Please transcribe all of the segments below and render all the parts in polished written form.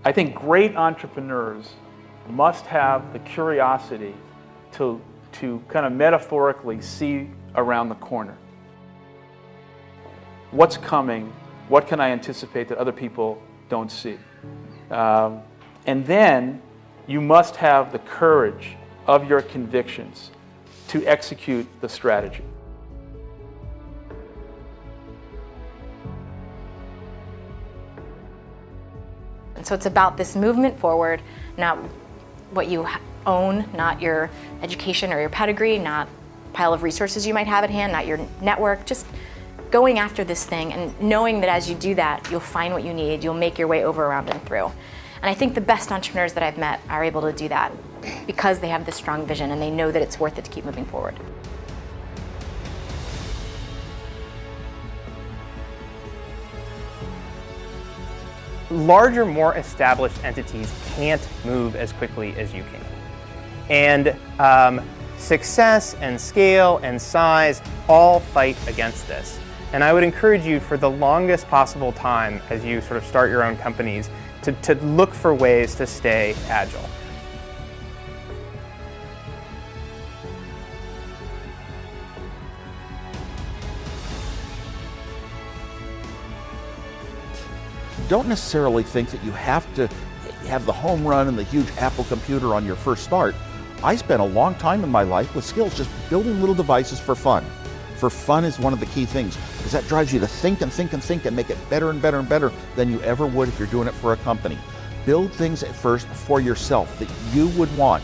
I think great entrepreneurs must have the curiosity to kind of metaphorically see around the corner. What's coming? What can I anticipate that other people don't see? And then you must have the courage of your convictions to execute the strategy. And so it's about this movement forward, not what you own, not your education or your pedigree, not a pile of resources you might have at hand, not your network, just going after this thing and knowing that as you do that, you'll find what you need, you'll make your way over, around, and through. And I think the best entrepreneurs that I've met are able to do that because they have this strong vision and they know that it's worth it to keep moving forward. Larger, more established entities can't move as quickly as you can. And success and scale and size all fight against this. And I would encourage you for the longest possible time as you sort of start your own companies to look for ways to stay agile. Don't necessarily think that you have to have the home run and the huge Apple computer on your first start. I spent a long time in my life with skills just building little devices for fun. For fun is one of the key things, because that drives you to think and think and think and make it better and better and better than you ever would if you're doing it for a company. Build things at first for yourself that you would want.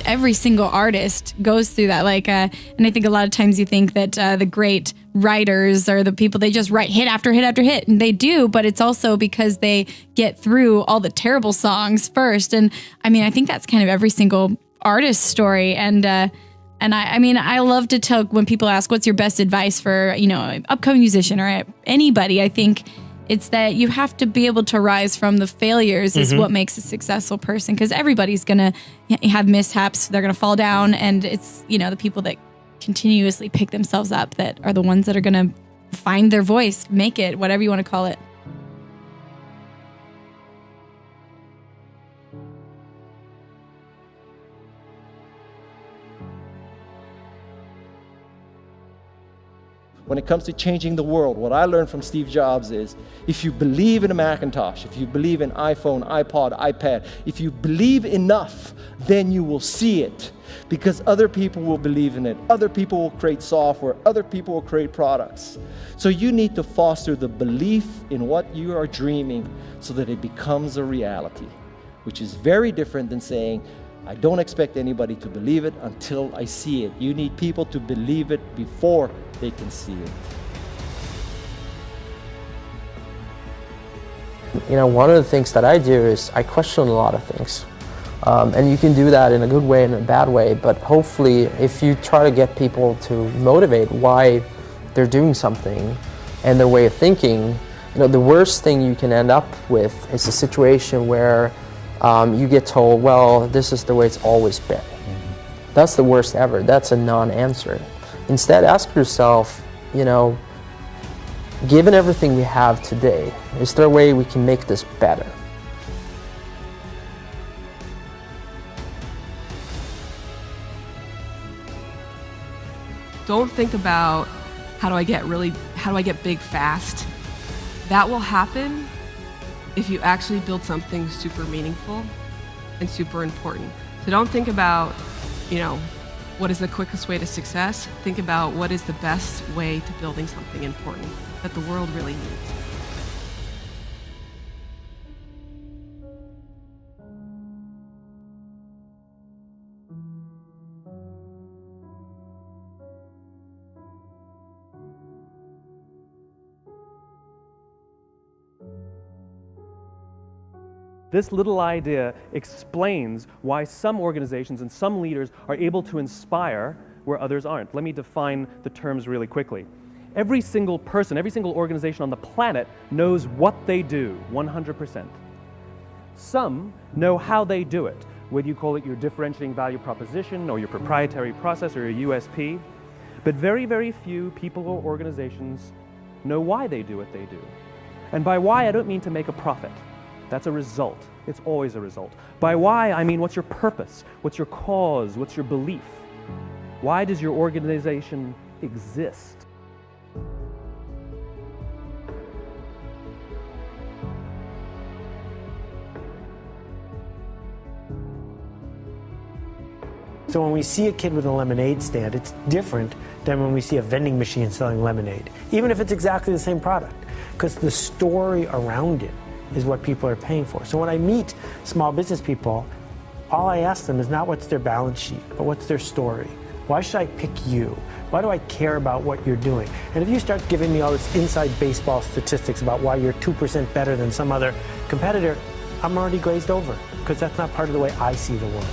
Every single artist goes through that. And I think a lot of times you think that the great writers are the people, they just write hit after hit after hit, and they do, but it's also because they get through all the terrible songs first. And I mean, I think that's kind of every single artist's story. And I love to tell, when people ask, what's your best advice for, an upcoming musician or anybody, I think it's that you have to be able to rise from the failures is what makes a successful person, because everybody's going to have mishaps. They're going to fall down. And it's, the people that continuously pick themselves up that are the ones that are going to find their voice, make it, whatever you want to call it. When it comes to changing the world, what I learned from Steve Jobs is, if you believe in a Macintosh, if you believe in iPhone, iPod, iPad, if you believe enough, then you will see it. Because other people will believe in it. Other people will create software. Other people will create products. So you need to foster the belief in what you are dreaming so that it becomes a reality, which is very different than saying, I don't expect anybody to believe it until I see it. You need people to believe it before they can see it. One of the things that I do is I question a lot of things. And you can do that in a good way and a bad way, but hopefully if you try to get people to motivate why they're doing something and their way of thinking, the worst thing you can end up with is a situation where you get told, well, this is the way it's always been. That's the worst ever. That's a non-answer. Instead, ask yourself, given everything we have today, is there a way we can make this better? Don't think about how do I get big fast. That will happen if you actually build something super meaningful and super important. So don't think about, what is the quickest way to success? Think about what is the best way to building something important that the world really needs. This little idea explains why some organizations and some leaders are able to inspire where others aren't. Let me define the terms really quickly. Every single person, every single organization on the planet knows what they do, 100%. Some know how they do it, whether you call it your differentiating value proposition or your proprietary process or your USP. But very, very few people or organizations know why they do what they do. And by why, I don't mean to make a profit. That's a result. It's always a result. By why, I mean what's your purpose? What's your cause? What's your belief? Why does your organization exist? So when we see a kid with a lemonade stand, it's different than when we see a vending machine selling lemonade, even if it's exactly the same product, because the story around it is what people are paying for. So when I meet small business people, all I ask them is not what's their balance sheet, but what's their story. Why should I pick you? Why do I care about what you're doing? And if you start giving me all this inside baseball statistics about why you're 2% better than some other competitor, I'm already glazed over, because that's not part of the way I see the world.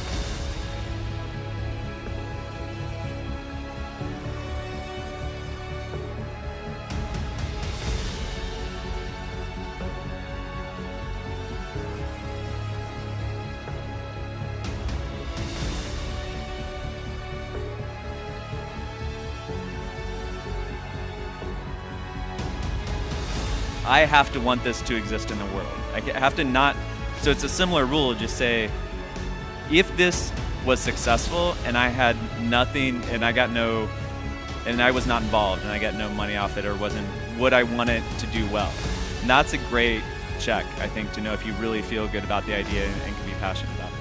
I have to want this to exist in the world. I have to not, so it's a similar rule, just say, if this was successful and I had nothing and I got no, and I was not involved and I got no money off it or wasn't, would I want it to do well? And that's a great check, I think, to know if you really feel good about the idea and can be passionate about it.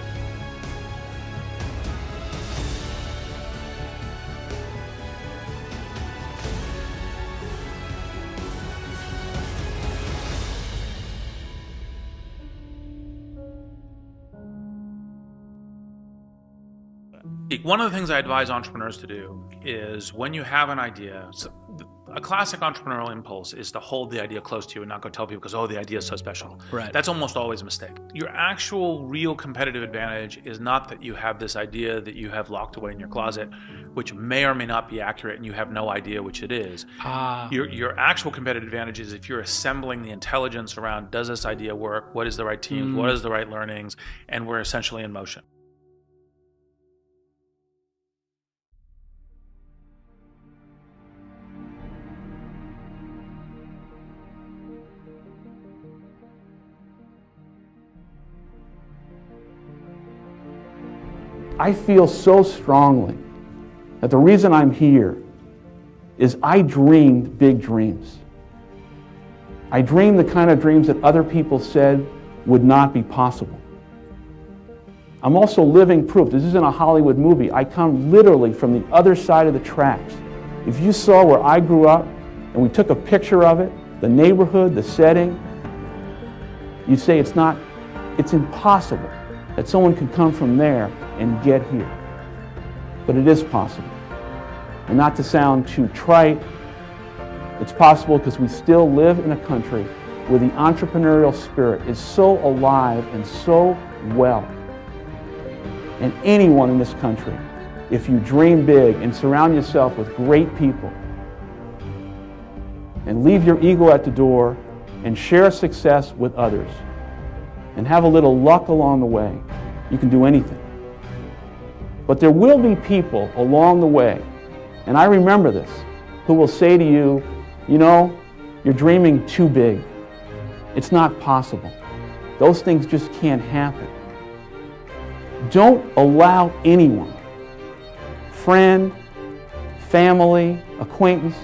One of the things I advise entrepreneurs to do is when you have an idea, a classic entrepreneurial impulse is to hold the idea close to you and not go tell people because, oh, the idea is so special. Right. That's almost always a mistake. Your actual real competitive advantage is not that you have this idea that you have locked away in your closet, which may or may not be accurate and you have no idea which it is. Your actual competitive advantage is if you're assembling the intelligence around, does this idea work? What is the right teams? What is the right learnings? And we're essentially in motion. I feel so strongly that the reason I'm here is I dreamed big dreams. I dreamed the kind of dreams that other people said would not be possible. I'm also living proof. This isn't a Hollywood movie. I come literally from the other side of the tracks. If you saw where I grew up and we took a picture of it, the neighborhood, the setting, you'd say it's impossible that someone could come from there and get here. But it is possible. And not to sound too trite, it's possible because we still live in a country where the entrepreneurial spirit is so alive and so well. And anyone in this country, if you dream big and surround yourself with great people and leave your ego at the door and share success with others and have a little luck along the way, you can do anything. But there will be people along the way, and I remember this, who will say to you, you know, you're dreaming too big. It's not possible. Those things just can't happen. Don't allow anyone, friend, family, acquaintance,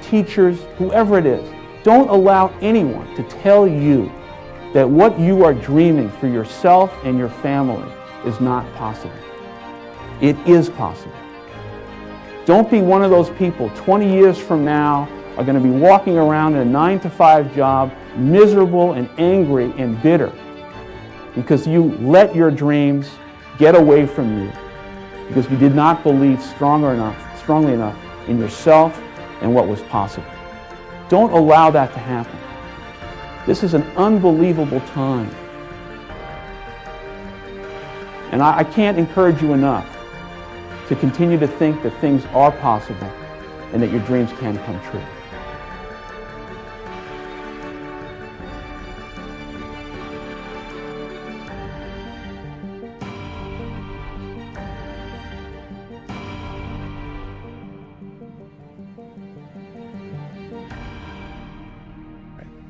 teachers, whoever it is, don't allow anyone to tell you that what you are dreaming for yourself and your family is not possible. It is possible. Don't be one of those people 20 years from now are going to be walking around in a 9-to-5 job, miserable and angry and bitter because you let your dreams get away from you because you did not believe strongly enough in yourself and what was possible. Don't allow that to happen. This is an unbelievable time. And I can't encourage you enough to continue to think that things are possible and that your dreams can come true.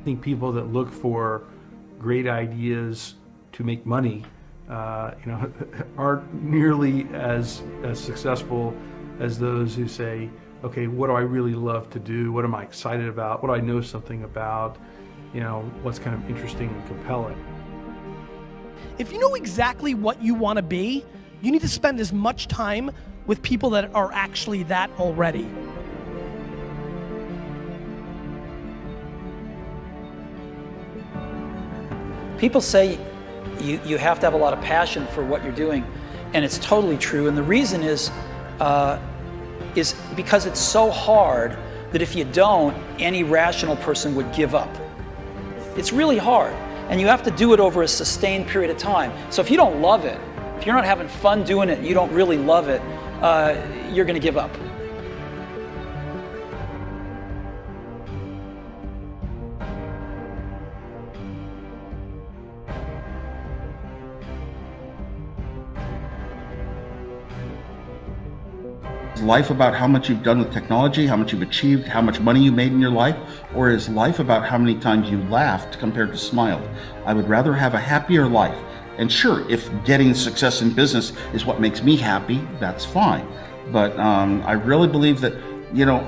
I think people that look for great ideas to make money, aren't nearly as successful as those who say, okay, what do I really love to do? What am I excited about? What do I know something about? What's kind of interesting and compelling? If you know exactly what you want to be, you need to spend as much time with people that are actually that already. People say you have to have a lot of passion for what you're doing, and it's totally true. And the reason is because it's so hard that if you don't, any rational person would give up. It's really hard, and you have to do it over a sustained period of time. So if you don't love it, if you're not having fun doing it, and you don't really love it, you're going to give up. Is life about how much you've done with technology, how much you've achieved, how much money you made in your life? Or is life about how many times you laughed compared to smiled? I would rather have a happier life. And sure, if getting success in business is what makes me happy, that's fine. But I really believe that,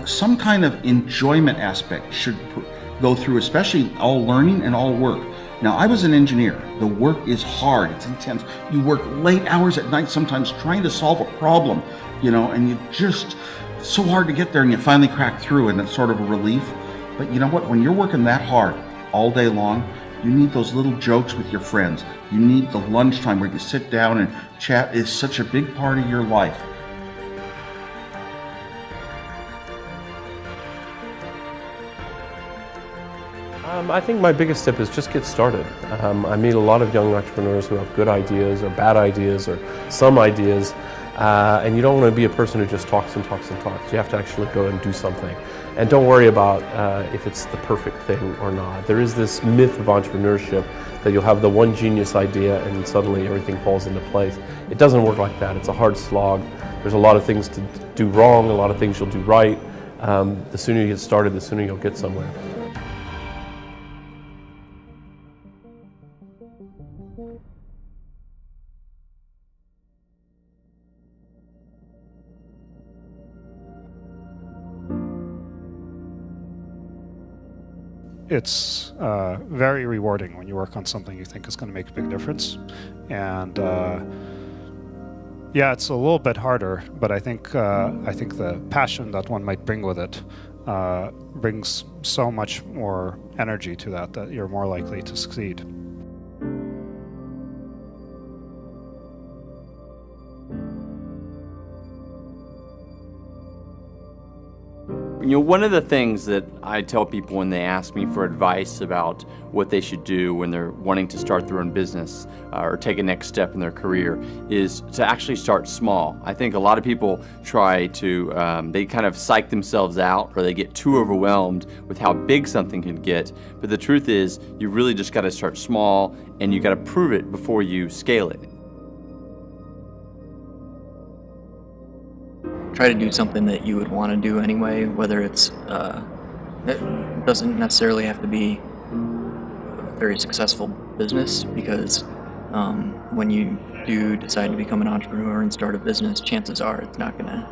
some kind of enjoyment aspect should go through, especially all learning and all work. Now, I was an engineer. The work is hard, it's intense. You work late hours at night sometimes trying to solve a problem, and it's so hard to get there, and you finally crack through, and it's sort of a relief. But you know what? When you're working that hard all day long, you need those little jokes with your friends. You need the lunchtime where you sit down and chat. Is such a big part of your life. I think my biggest tip is just get started. I meet a lot of young entrepreneurs who have good ideas or bad ideas or some ideas, and you don't want to be a person who just talks and talks and talks. You have to actually go and do something. And don't worry about if it's the perfect thing or not. There is this myth of entrepreneurship that you'll have the one genius idea and suddenly everything falls into place. It doesn't work like that. It's a hard slog. There's a lot of things to do wrong, a lot of things you'll do right. The sooner you get started, the sooner you'll get somewhere. It's very rewarding when you work on something you think is going to make a big difference. And yeah, it's a little bit harder, but I think the passion that one might bring with it brings so much more energy to that you're more likely to succeed. One of the things that I tell people when they ask me for advice about what they should do when they're wanting to start their own business or take a next step in their career is to actually start small. I think a lot of people try to, they kind of psych themselves out, or they get too overwhelmed with how big something can get. But the truth is, you really just got to start small, and you got to prove it before you scale it. Try to do something that you would want to do anyway, whether it's, it doesn't necessarily have to be a very successful business, because when you do decide to become an entrepreneur and start a business, chances are it's not gonna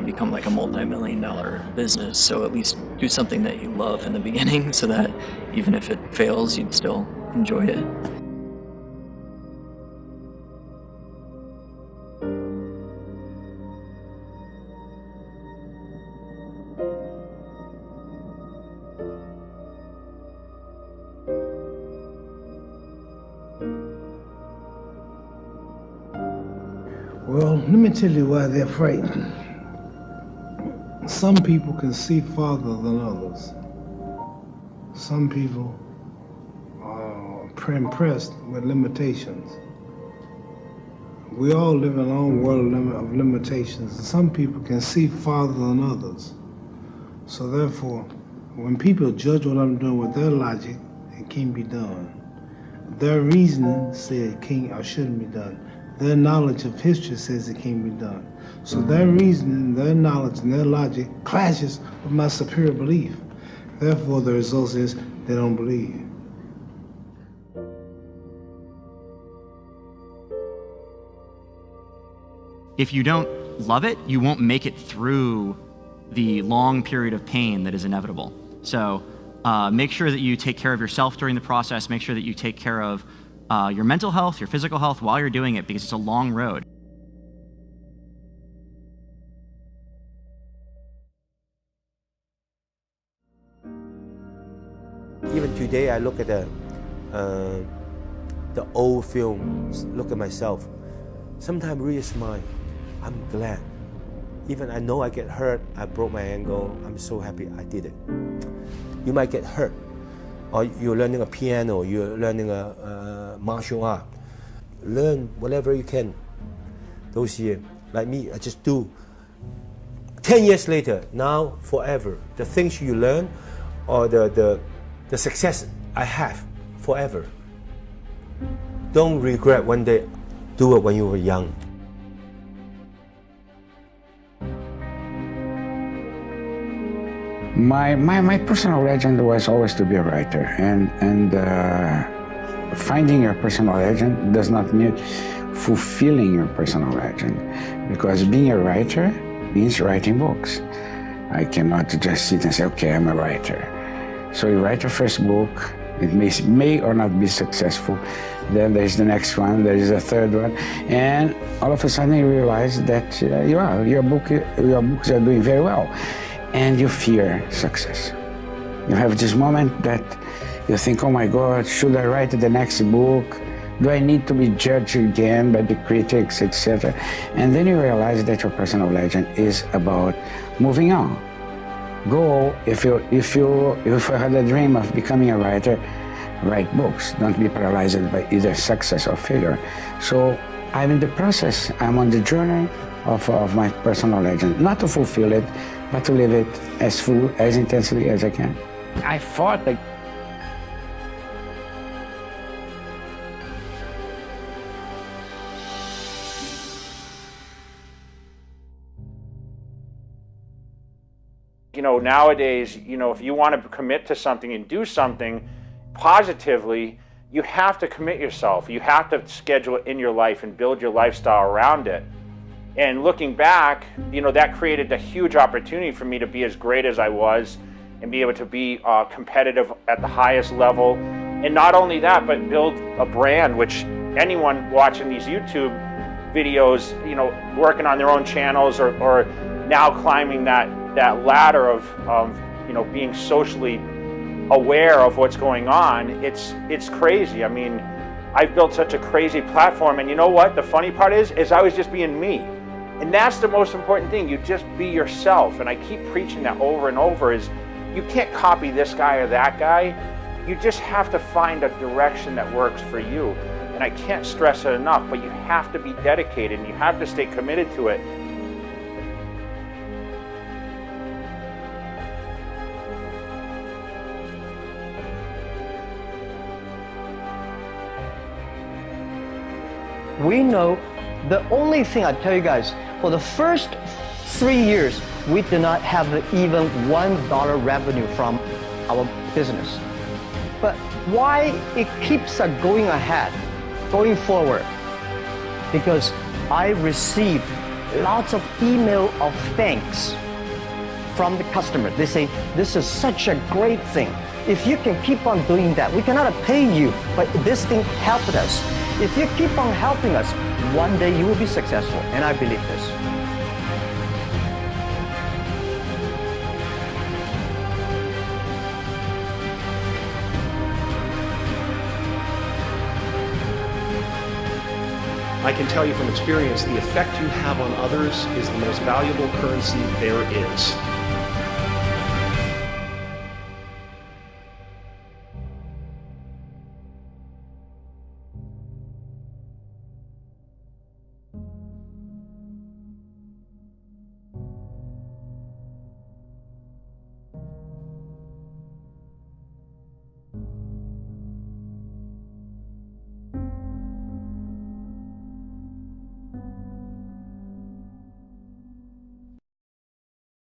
become like a multi-million-dollar business. So at least do something that you love in the beginning, so that even if it fails, you'd still enjoy it. Well, let me tell you why they're frightened. Some people can see farther than others. Some people are impressed with limitations. We all live in our own world of limitations, and some people can see farther than others. So therefore, when people judge what I'm doing with their logic, it can't be done. Their reasoning says it can't or shouldn't be done. Their knowledge of history says it can't be done. So their reasoning, their knowledge, and their logic clashes with my superior belief. Therefore, the result is they don't believe. If you don't love it, you won't make it through the long period of pain that is inevitable. So make sure that you take care of yourself during the process. Make sure that you take care of your mental health, your physical health while you're doing it, because it's a long road. Even today, I look at the old films, look at myself. Sometimes really smile. I'm glad. Even I know I get hurt, I broke my ankle, I'm so happy I did it. You might get hurt, or you're learning a piano, you're learning a martial art. Learn whatever you can. Those years, like me, I just do. 10 years later, now, forever, the things you learn, or the success I have, forever. Don't regret one day, do it when you were young. My personal legend was always to be a writer, and finding your personal legend does not mean fulfilling your personal legend, because being a writer means writing books. I cannot just sit and say, okay, I'm a writer. So you write your first book, it may or not be successful, then there's the next one, there is a third one, and all of a sudden you realize that your books are doing very well. And you fear success. You have this moment that you think, oh my God, should I write the next book? Do I need to be judged again by the critics, etc.? And then you realize that your personal legend is about moving on. Go, if you had a dream of becoming a writer, write books. Don't be paralyzed by either success or failure. So I'm in the process, I'm on the journey of my personal legend, not to fulfill it, but to live it as full, as intensely as I can. I fought like nowadays, if you want to commit to something and do something positively, you have to commit yourself. You have to schedule it in your life and build your lifestyle around it. And looking back, that created a huge opportunity for me to be as great as I was and be able to be competitive at the highest level. And not only that, but build a brand, which anyone watching these YouTube videos, working on their own channels or now climbing that ladder of being socially aware of what's going on, it's crazy. I mean, I've built such a crazy platform, and you know what? The funny part is I was just being me. And that's the most important thing. You just be yourself. And I keep preaching that over and over, is you can't copy this guy or that guy. You just have to find a direction that works for you. And I can't stress it enough, but you have to be dedicated and you have to stay committed to it. We know the only thing I tell you guys, for the first 3 years, we did not have even $1 revenue from our business. But why it keeps going ahead, going forward? Because I received lots of email of thanks from the customer. They say, this is such a great thing. If you can keep on doing that, we cannot pay you, but this thing helped us. If you keep on helping us, one day you will be successful, and I believe this. I can tell you from experience, the effect you have on others is the most valuable currency there is.